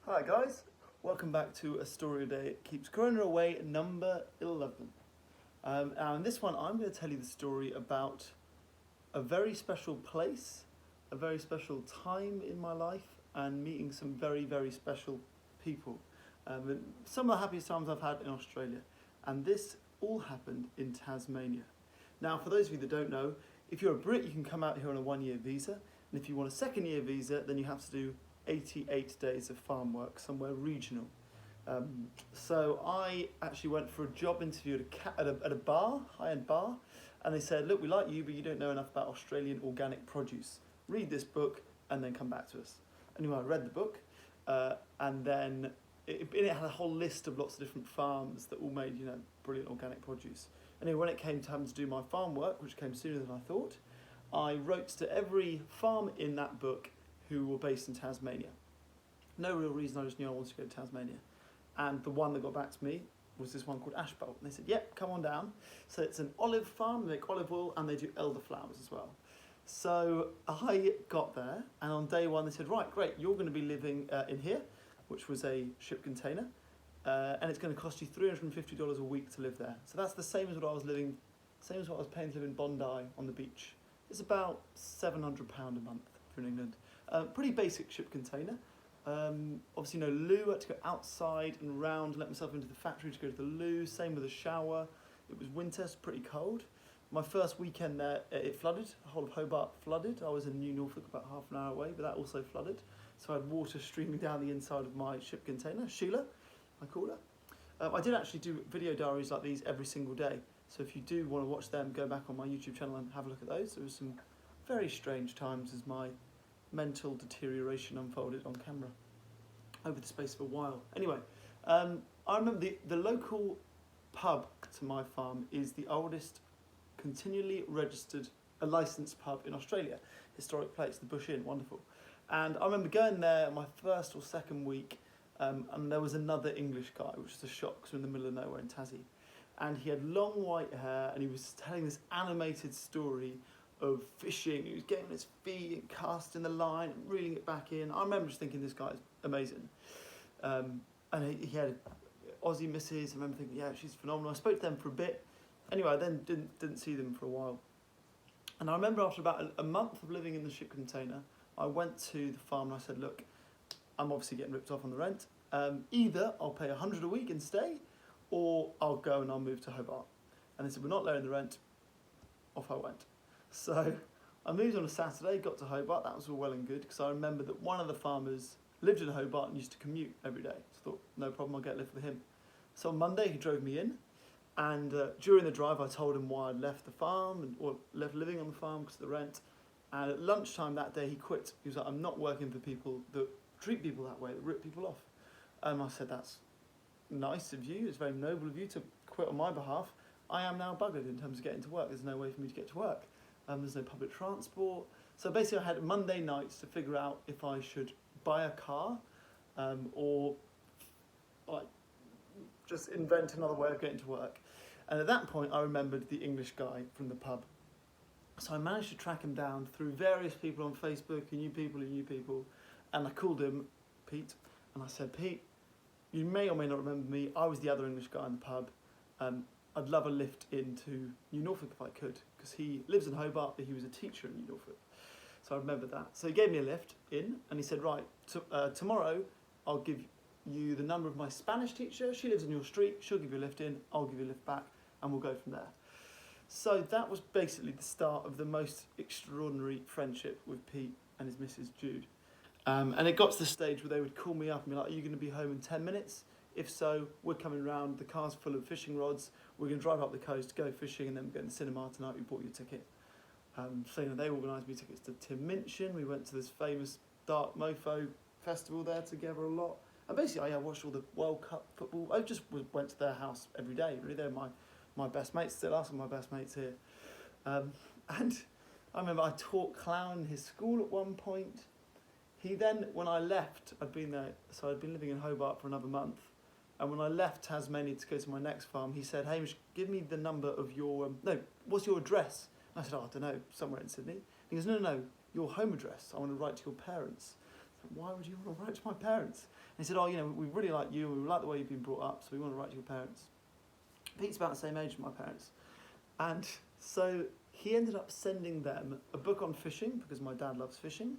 Hi guys, welcome back to A Story a Day. It keeps Corona away, number 11. Now in this one I'm going to tell you the story about a very special place, a very special time in my life, and meeting some very, very special people. And some of the happiest times I've had in Australia. And this all happened in Tasmania. Now for those of you that don't know, if you're a Brit you can come out here on a 1-year visa, and if you want a 2nd-year visa then you have to do 88 days of farm work somewhere regional. So I actually went for a job interview at a bar, high-end bar, and they said, look, we like you, but you don't know enough about Australian organic produce. Read this book and then come back to us. Anyway, I read the book, and then it had a whole list of lots of different farms that all made, brilliant organic produce. Anyway, when it came to having to do my farm work, which came sooner than I thought, I wrote to every farm in that book who were based in Tasmania. No real reason, I just knew I wanted to go to Tasmania. And the one that got back to me was this one called Ashbolt. And they said, yep, come on down. So it's an olive farm, they make olive oil, and they do elderflowers as well. So I got there, and on day one they said, right, great, you're going to be living in here, which was a ship container, and it's going to cost you $350 a week to live there. So that's the same as what I was paying to live in Bondi on the beach. It's about £700 a month for in England. Pretty basic ship container. Obviously no loo, I had to go outside and round, let myself into the factory to go to the loo, same with the shower. It was winter, it's pretty cold. My first weekend there, it flooded, the whole of Hobart flooded. I was in New Norfolk about half an hour away, but that also flooded. So I had water streaming down the inside of my ship container, Sheila, I call her. I did actually do video diaries like these every single day. So if you do want to watch them, go back on my YouTube channel and have a look at those. There was some very strange times as my mental deterioration unfolded on camera over the space of a while. Anyway, I remember the local pub to my farm is the oldest continually registered, a licensed pub in Australia. Historic place, the Bush Inn, wonderful. And I remember going there my first or second week, and there was another English guy, which was a shock because we're in the middle of nowhere in Tassie. And he had long white hair, and he was telling this animated story of fishing. He was getting his feet and casting the line and reeling it back in. I remember just thinking, this guy's amazing. And he had Aussie missus. I remember thinking, yeah, she's phenomenal. I spoke to them for a bit. Anyway, I then didn't see them for a while. And I remember after about a month of living in the ship container, I went to the farm and I said, look, I'm obviously getting ripped off on the rent. Either I'll pay $100 a week and stay, or I'll go and I'll move to Hobart. And they said, we're not lowering the rent. Off I went. So I moved on a Saturday, got to Hobart. That was all well and good, because I remember that one of the farmers lived in Hobart and used to commute every day. So I thought, no problem, I'll get a lift with him. So on Monday he drove me in, and during the drive I told him why I'd left the farm, or left living on the farm because of the rent. And at lunchtime that day he quit. He was like, I'm not working for people that treat people that way, that rip people off. And I said, that's nice of you, it's very noble of you to quit on my behalf. I am now buggered in terms of getting to work. There's no way for me to get to work. There's no public transport. So basically I had Monday nights to figure out if I should buy a car, or like just invent another way of getting to work. And at that point I remembered the English guy from the pub. So I managed to track him down through various people on Facebook, and new people, and I called him, Pete, and I said, Pete, you may or may not remember me, I was the other English guy in the pub. I'd love a lift into New Norfolk if I could, because he lives in Hobart, but he was a teacher in New Norfolk. So I remember that. So he gave me a lift in, and he said, right, tomorrow I'll give you the number of my Spanish teacher. She lives in your street. She'll give you a lift in. I'll give you a lift back, and we'll go from there. So that was basically the start of the most extraordinary friendship with Pete and his missus Jude. And it got to the stage where they would call me up and be like, are you going to be home in 10 minutes? If so, we're coming round, the car's full of fishing rods, we're going to drive up the coast, go fishing, and then we're going to the cinema tonight, we bought you a ticket. So they organised me tickets to Tim Minchin. We went to this famous Dark Mofo festival there together a lot. And basically I watched all the World Cup football. I just went to their house every day, really. They're my best mates, still are some of my best mates here. And I remember I taught clown in his school at one point. He then, when I left, I'd been living in Hobart for another month. And when I left Tasmania to go to my next farm, he said, Hamish, give me the number of your, what's your address? And I said, I don't know, somewhere in Sydney. And he goes, no, your home address. I want to write to your parents. So why would you want to write to my parents? And he said, oh, you know, we really like you, and we like the way you've been brought up, so we want to write to your parents. Pete's about the same age as my parents. And so he ended up sending them a book on fishing, because my dad loves fishing,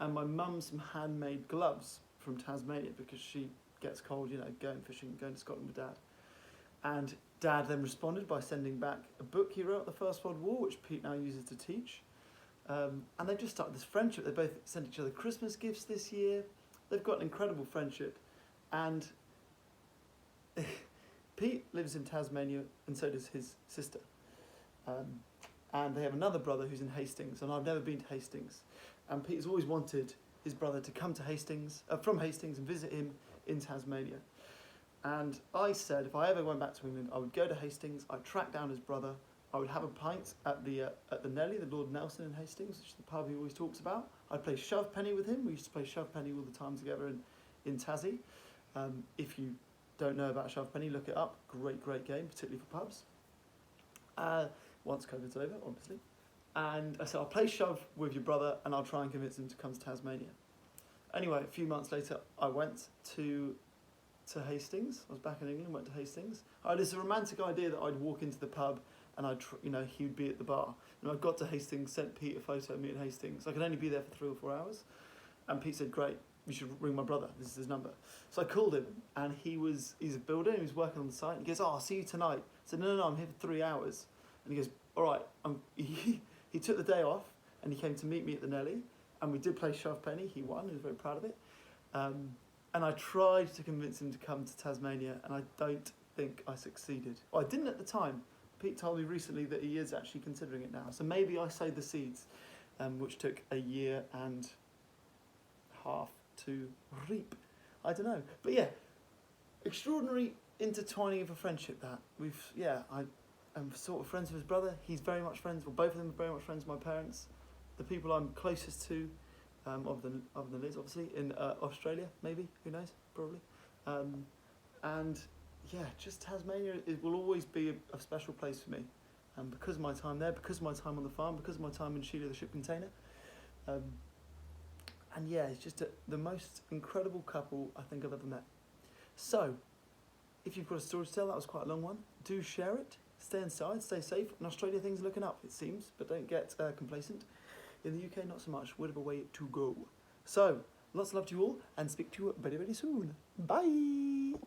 and my mum some handmade gloves from Tasmania, because she gets cold, you know, going fishing, going to Scotland with Dad. And Dad then responded by sending back a book he wrote at the First World War, which Pete now uses to teach. And they've just started this friendship. They both sent each other Christmas gifts this year. They've got an incredible friendship. And Pete lives in Tasmania, and so does his sister. And they have another brother who's in Hastings, and I've never been to Hastings. And Pete has always wanted his brother to come to Hastings, from Hastings, and visit him in Tasmania. And I said if I ever went back to England, I would go to Hastings, I'd track down his brother, I would have a pint at the Nelly, the Lord Nelson in Hastings, which is the pub he always talks about. I'd play shove penny with him. We used to play shove penny all the time together in Tassie. If you don't know about shove penny, look it up. Great game, particularly for pubs. Once COVID's over, obviously. And I said, I'll play shove with your brother and I'll try and convince him to come to Tasmania. Anyway, a few months later, I went to Hastings. I was back in England, went to Hastings. I had this romantic idea that I'd walk into the pub and he would be at the bar. And I got to Hastings, sent Pete a photo of me in Hastings. I could only be there for 3 or 4 hours. And Pete said, great, you should ring my brother. This is his number. So I called him, and he's a builder, and he was working on the site. And he goes, I'll see you tonight. I said, no, I'm here for 3 hours. And he goes, all right. He took the day off, and he came to meet me at the Nelly. And we did play shove penny. He won. He was very proud of it. And I tried to convince him to come to Tasmania, and I don't think I succeeded. Well, I didn't at the time. Pete told me recently that he is actually considering it now. So maybe I sowed the seeds, which took a year and a half to reap. I don't know. But yeah, extraordinary intertwining of a friendship that I'm sort of friends with his brother. He's very much friends, well, both of them are very much friends with my parents. The people I'm closest to, other than Liz, obviously, in Australia, maybe, who knows, probably. And yeah, just Tasmania will always be a special place for me. Because of my time there, because of my time on the farm, because of my time in Sheila the ship container. And yeah, it's just the most incredible couple I think I've ever met. So, if you've got a story to tell, that was quite a long one, do share it. Stay inside, stay safe. In Australia, things are looking up, it seems, but don't get complacent. In the UK, not so much. Bit of a way to go. So, lots of love to you all, and speak to you very, very soon. Bye!